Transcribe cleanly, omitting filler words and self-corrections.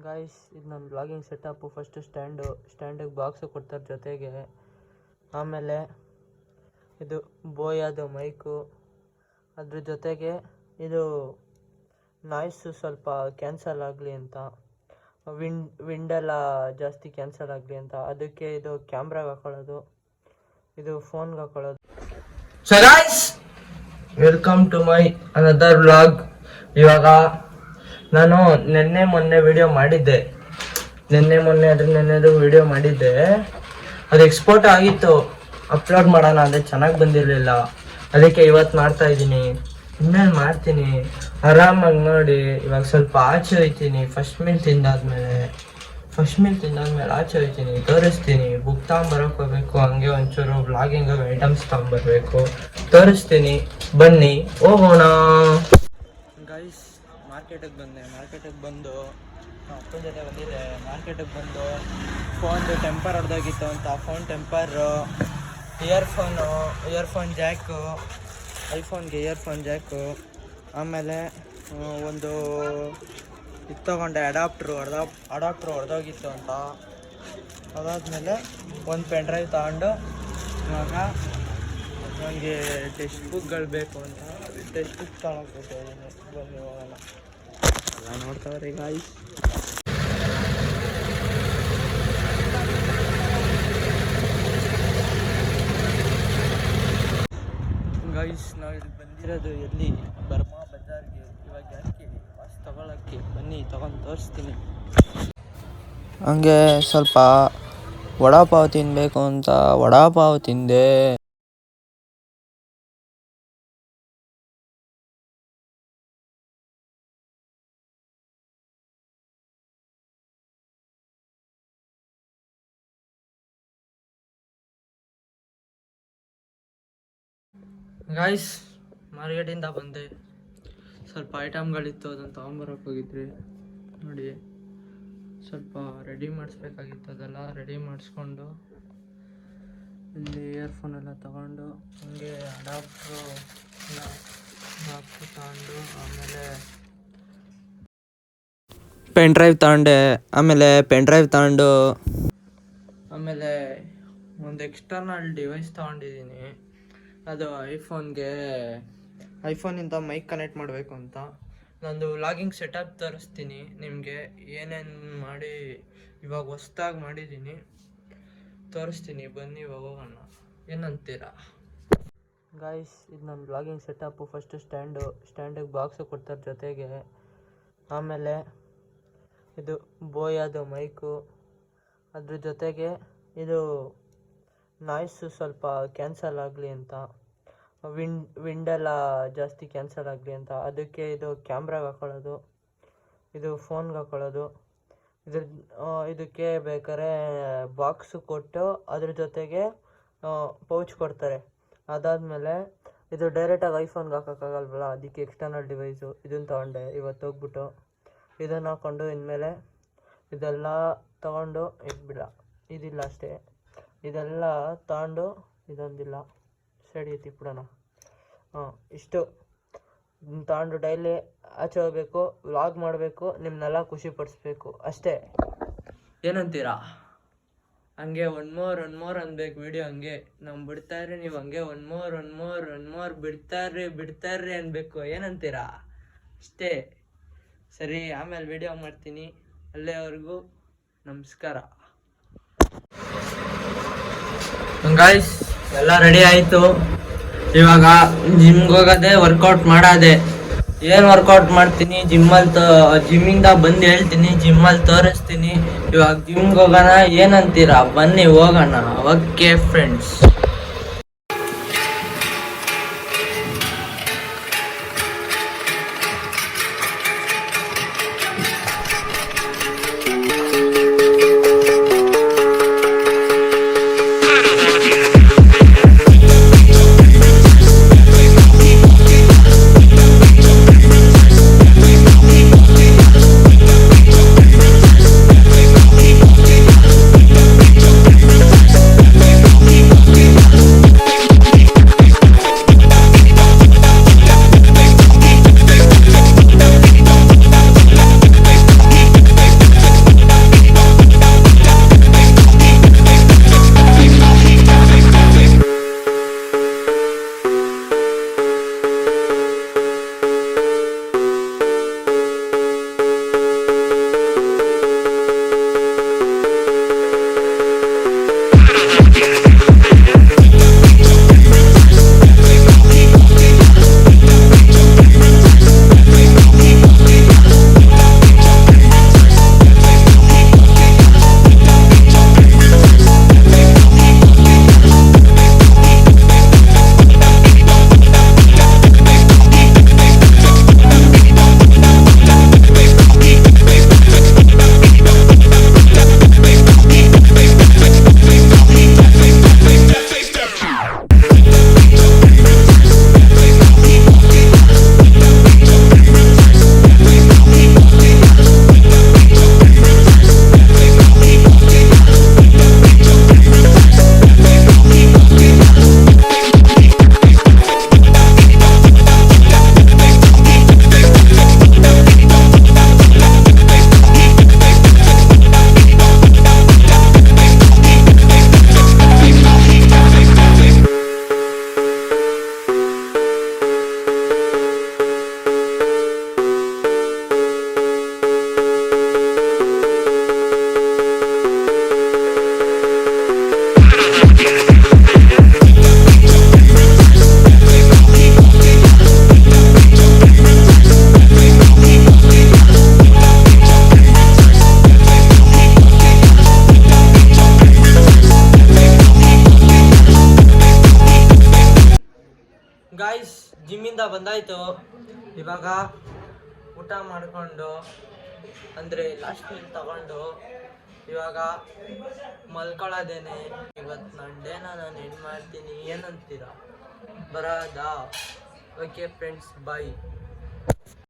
Guys, ಇದು ನನ್ನ blogging setup. First ಸ್ಟ್ಯಾಂಡಿಗೆ box ಕೊಡ್ತಾರೆ ಜೊತೆಗೆ. ಆಮೇಲೆ ಇದು ಬೋಯಾದು ಮೈಕು, ಅದ್ರ ಜೊತೆಗೆ ಇದು ನಾಯ್ಸು ಸ್ವಲ್ಪ ಕ್ಯಾನ್ಸಲ್ ಆಗಲಿ ಅಂತ, ವಿಂಡೆಲ್ಲ ಜಾಸ್ತಿ ಕ್ಯಾನ್ಸಲ್ ಆಗಲಿ ಅಂತ, ಅದಕ್ಕೆ ಇದು ಕ್ಯಾಮ್ರಾಗೆ ಹಾಕೊಳ್ಳೋದು, ಇದು ಫೋನ್ಗೆ ಹಾಕೊಳ್ಳೋದು. So guys, welcome to my another vlog. ಇವಾಗ ನಾನು ಮೊನ್ನೆ ವಿಡಿಯೋ ಮಾಡಿದ್ದೆ, ನೆನ್ನೆದು ವಿಡಿಯೋ ಮಾಡಿದ್ದೆ. ಅದು ಎಕ್ಸ್ಪೋರ್ಟ್ ಆಗಿತ್ತು, ಅಪ್ಲೋಡ್ ಮಾಡೋಣ ಅಂದರೆ ಚೆನ್ನಾಗಿ ಬಂದಿರಲಿಲ್ಲ. ಅದಕ್ಕೆ ಇವತ್ತು ಮಾಡ್ತಾ ಇದ್ದೀನಿ. ಇನ್ನೇನು ಮಾಡ್ತೀನಿ, ಆರಾಮಾಗಿ ನೋಡಿ. ಇವಾಗ ಸ್ವಲ್ಪ ಆಚೆ ಹೋಯ್ತೀನಿ, ಫಸ್ಟ್ ಮೀಲ್ ತಿಂದಾದ್ಮೇಲೆ ಆಚೆ ಹೋಯ್ತೀನಿ, ತೋರಿಸ್ತೀನಿ. ಬುಕ್ ತಗೊಂಬರಕ್ಕೆ ಹೋಗ್ಬೇಕು, ಹಂಗೆ ಒಂಚೂರು ವ್ಲಾಗಿಂಗ್ ಐಟಮ್ಸ್ ತಗೊಂಬರ್ಬೇಕು, ತೋರಿಸ್ತೀನಿ. ಬನ್ನಿ ಹೋಗೋಣ. ಗೈಸ್, ಮಾರ್ಕೆಟಿಗೆ ಬಂದು ಅಪ್ಪನ ಜೊತೆ ಬಂದಿದ್ದೆ. ಮಾರ್ಕೆಟಿಗೆ ಬಂದು ಫೋನ್ದು ಟೆಂಪರ್ ಹೊಡೆದೋಗಿತ್ತು ಅಂತ, ಫೋನ್ ಟೆಂಪರು, ಇಯರ್ಫೋನ್ ಜಾಕು, ಐಫೋನ್ಗೆ ಇಯರ್ಫೋನ್ ಜಾಕು, ಆಮೇಲೆ ಒಂದು ಇದು ತೊಗೊಂಡೆ, ಅಡಾಪ್ಟ್ರು ಹೊಡೆದೋಗಿತ್ತು ಅಂತ. ಅದಾದಮೇಲೆ ಒಂದು ಪೆನ್ ಡ್ರೈವ್ ತಗೊಂಡು ಇವಾಗ ನನಗೆ ಟೆಕ್ಸ್ಟ್ ಬುಕ್ಗಳು ಬೇಕು ಅಂತ ಟೆಕ್ಸ್ಟ್ ಬುಕ್ ತಗೊಳ್ಬಿಟ್ಟಿದ್ದೀನಿ. ಬನ್ನಿ ಹೋಗೋಣ. ಎಲ್ಲ ನೋಡ್ತಾವ್ರಿ ಗಾಯ್ಸ್. ನಾವು ಇಲ್ಲಿ ಬಂದಿರೋದು ಎಲ್ಲಿ? ಬರ್ಮಾ ಬಜಾರ್ಗೆ. ಇವಾಗ ಯಾಕೆ ವಾಚ್ ತಗೊಳ್ಳೋಕ್ಕೆ ಬನ್ನಿ, ತಗೊಂಡು ತೋರಿಸ್ತೀನಿ. ಹಂಗೆ ಸ್ವಲ್ಪ ವಡಾಪಾವ್ ತಿನ್ನಬೇಕು ಅಂತ ವಡಾಪಾವ್ ತಿಂದೆ. ಗಾಯ್ಸ್, ಮಾರ್ಕೆಟಿಂದ ಬಂದೆ. ಸ್ವಲ್ಪ ಐಟಮ್ಗಳಿತ್ತು, ಅದನ್ನು ತೊಗೊಂಬರಕ್ಕೆ ಹೋಗಿದ್ರಿ. ನೋಡಿ, ಸ್ವಲ್ಪ ರೆಡಿ ಮಾಡಿಸ್ಬೇಕಾಗಿತ್ತು. ಅದೆಲ್ಲ ರೆಡಿ ಮಾಡಿಸ್ಕೊಂಡು ಇಲ್ಲಿ ಇಯರ್ಫೋನ್ ಎಲ್ಲ ತಗೊಂಡು, ಹಂಗೆ ಅಡಾಪ್ಟ್ರು ಎಲ್ಲ ತಗೊಂಡು, ಆಮೇಲೆ ಪೆನ್ ಡ್ರೈವ್ ತಗೊಂಡು ಆಮೇಲೆ ಒಂದು ಎಕ್ಸ್ಟರ್ನಲ್ ಡಿವೈಸ್ ತೊಗೊಂಡಿದ್ದೀನಿ. ಅದು ಐಫೋನಿಂದ ಮೈಕ್ ಕನೆಕ್ಟ್ ಮಾಡಬೇಕು ಅಂತ. ನಂದು ವ್ಲಾಗಿಂಗ್ ಸೆಟಪ್ ತೋರಿಸ್ತೀನಿ ನಿಮಗೆ, ಏನೇನು ಮಾಡಿ ಇವಾಗ ಹೊಸ್ದಾಗಿ ಮಾಡಿದ್ದೀನಿ, ತೋರಿಸ್ತೀನಿ. ಬನ್ನಿ ಹೋಗೋಣ, ಏನಂತೀರಾ ಗಾಯ್ಸ್? ಇದು ನನ್ನ ವ್ಲಾಗಿಂಗ್ ಸೆಟಪ್ಪು. ಫಸ್ಟು ಸ್ಟ್ಯಾಂಡಿಗೆ ಬಾಕ್ಸು ಕೊಡ್ತಾರೆ ಜೊತೆಗೆ. ಆಮೇಲೆ ಇದು ಬೋಯಾದು ಮೈಕು, ಅದ್ರ ಜೊತೆಗೆ ಇದು ನಾಯ್ಸು ಸ್ವಲ್ಪ ಕ್ಯಾನ್ಸಲ್ ಆಗಲಿ ಅಂತ, ವಿಂಡೆಲ್ಲ ಜಾಸ್ತಿ ಕ್ಯಾನ್ಸಲ್ ಆಗಲಿ ಅಂತ, ಅದಕ್ಕೆ ಇದು ಕ್ಯಾಮ್ರಾಗೆ ಹಾಕೊಳ್ಳೋದು, ಇದು ಫೋನ್ಗೆ ಹಾಕೊಳ್ಳೋದು. ಇದಕ್ಕೆ ಬೇಕಾದ್ರೆ ಬಾಕ್ಸು ಕೊಟ್ಟು ಅದ್ರ ಜೊತೆಗೆ ಪೌಚ್ ಕೊಡ್ತಾರೆ. ಅದಾದಮೇಲೆ ಇದು ಡೈರೆಕ್ಟಾಗಿ ಐಫೋನ್ಗೆ ಹಾಕೋಕ್ಕಾಗಲ್ವಲ್ಲ, ಅದಕ್ಕೆ ಎಕ್ಸ್ಟರ್ನಲ್ ಡಿವೈಸು ಇದನ್ನು ತೊಗೊಂಡೆ ಇವತ್ತು ಹೋಗ್ಬಿಟ್ಟು. ಇದನ್ನು ಹಾಕ್ಕೊಂಡು ಇನ್ಮೇಲೆ ಇದೆಲ್ಲ ತೊಗೊಂಡು ಇದಿಲ್ಲ ಅಷ್ಟೇ, ಇದೆಲ್ಲ ತಗೊಂಡು ಇದೊಂದಿಲ್ಲ ಸೈಡ್ ಎತ್ತಿಬಿಡೋಣ. ಇಷ್ಟು ತಗೊಂಡು ಡೈಲಿ ಆಚೆ ಹೋಗ್ಬೇಕು, ವ್ಲಾಗ್ ಮಾಡಬೇಕು, ನಿಮ್ಮನ್ನೆಲ್ಲ ಖುಷಿ ಪಡಿಸ್ಬೇಕು ಅಷ್ಟೇ. ಏನಂತೀರಾ? ಹಂಗೆ ಒನ್ ಮೋರ್ ಅನ್ಬೇಕು ವಿಡಿಯೋ. ಹಂಗೆ ನಾವು ಬಿಡ್ತಾರ್ರಿ, ನೀವು ಹಂಗೆ ಒನ್ ಮೋರ್ ಬಿಡ್ತಾರ್ರಿ ಅನ್ಬೇಕು. ಏನಂತೀರಾ? ಅಷ್ಟೇ ಸರಿ, ಆಮೇಲೆ ವಿಡಿಯೋ ಮಾಡ್ತೀನಿ. ಅಲ್ಲೇವರೆಗೂ ನಮಸ್ಕಾರ. ಗಾಯ್ಸ್, ಎಲ್ಲ ರೆಡಿ ಆಯಿತು. ಇವಾಗ ಜಿಮ್ಗೆ ಹೋಗೋದೆ, ವರ್ಕೌಟ್ ಮಾಡೋದೆ. ಏನು ವರ್ಕೌಟ್ ಮಾಡ್ತೀನಿ ಜಿಮ್ಮಿಂದ ಬಂದು ಹೇಳ್ತೀನಿ, ಜಿಮ್ಮಲ್ಲಿ ತೋರಿಸ್ತೀನಿ. ಇವಾಗ ಜಿಮ್ಗೆ ಹೋಗೋಣ, ಏನಂತೀರಾ? ಬನ್ನಿ ಹೋಗೋಣ. Okay friends. ಬಂದಾಯಿತು. ಇವಾಗ ಊಟ ಮಾಡಿಕೊಂಡು ಅಂದರೆ ಲಾಸ್ಟ್ ಮೀಲ್ ತಗೊಂಡು ಇವಾಗ ಮಲ್ಕೊಳ್ಳೋದೇನೆ. ಇವತ್ತು ನನ್ನ ಡೇನ ನಾನು ಏನು ಮಾಡ್ತೀನಿ ಏನಂತೀರಾ? ಬರೋದಾ? ಓಕೆ ಫ್ರೆಂಡ್ಸ್, ಬಾಯ್.